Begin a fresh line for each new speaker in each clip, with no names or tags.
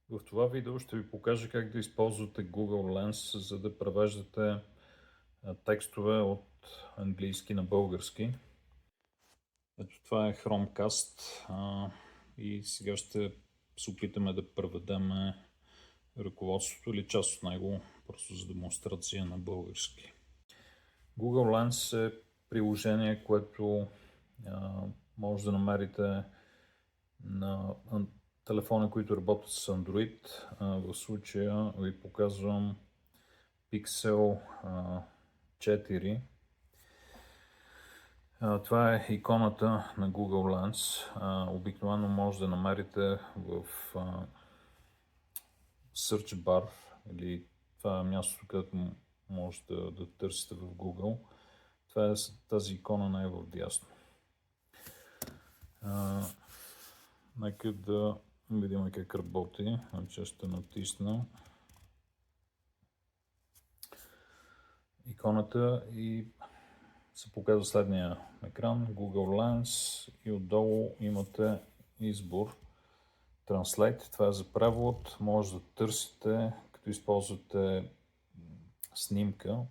В това видео ще ви покажа как да използвате Google Lens, за да превеждате текстове от английски на български. Ето това е Chromecast и сега ще се опитаме да преведем ръководството или част от него, просто за демонстрация на български. Google Lens е приложение, което може да намерите на телефони, които работят с Android. В случая ви показвам Pixel 4. Това е иконата на Google Lens. Обикновено може да намерите в Search Bar, или това е мястото, където може да търсите в Google. Това е тази икона най-вдясно. Нека да видим как работи. Значи ще натисна иконата и се показва следния екран. Google Lens и отдолу имате избор Translate. Това е за превод. Може да търсите, като използвате снимка.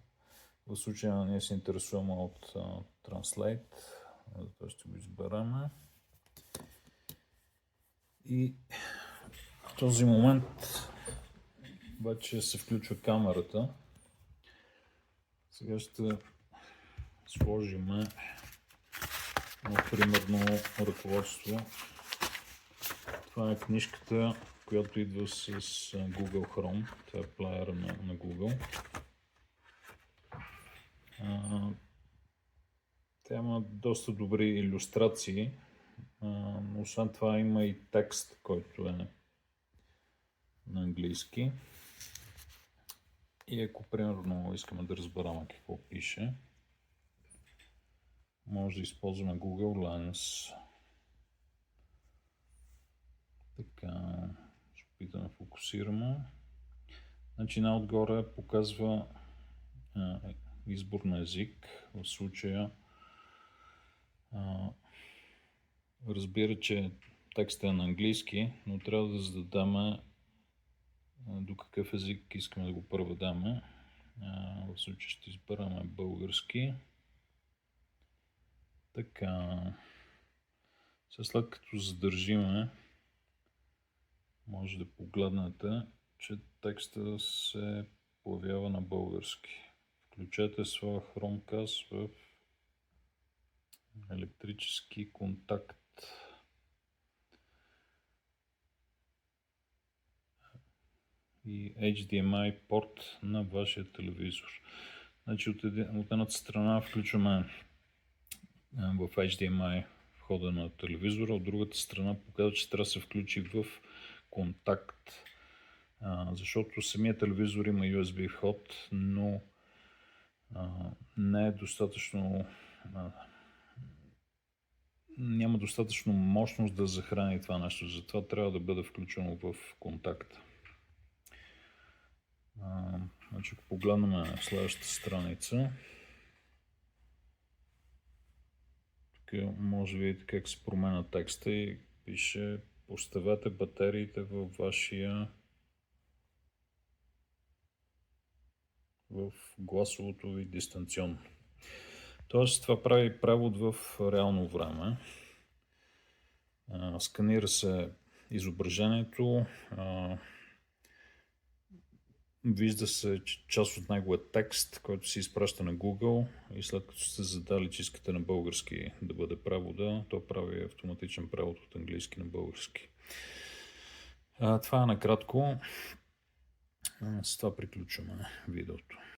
В случая ние се интересуваме от Translate. Затова ще го изберем. И в този момент вече се включва камерата. Сега ще сложим примерно ръководство. Това е книжката, която идва с Google Chrome. Това е плеера на Google. Тя има доста добри илюстрации, но освен това има и текст, който е на английски. И ако примерно искаме да разберем какво пише, може да използваме Google Lens. Така, ще опитам да фокусираме. Значи най-отгоре показва избор на език. В случая разбира, че текстът е на английски, но трябва да зададем до какъв език искаме да го преведем. В случая ще изберем български. Така, след като задържиме, може да погледнете, че текста се появява на български. Включете своя Chromecast в електрически контакт. И HDMI порт на вашия телевизор. Значи от едната страна включваме в HDMI входа на телевизора, от другата страна показва, че трябва да се включи в контакт, защото самия телевизор има USB вход, но не е достатъчно, няма достатъчно мощност да захрани това нещо, затова трябва да бъде включено в контакт. Значи, ако погледнем следващата страница, тук може да видите как се променя текста и пише: поставете батериите в гласовото ви дистанционно. Тоест това прави превод в реално време. Сканира се изображението, вижда се, че част от него е текст, който се изпраща на Google, и след като сте задали, че искате на български да бъде превода, то прави автоматичен превод от английски на български. Това е накратко. С това приключваме видеото.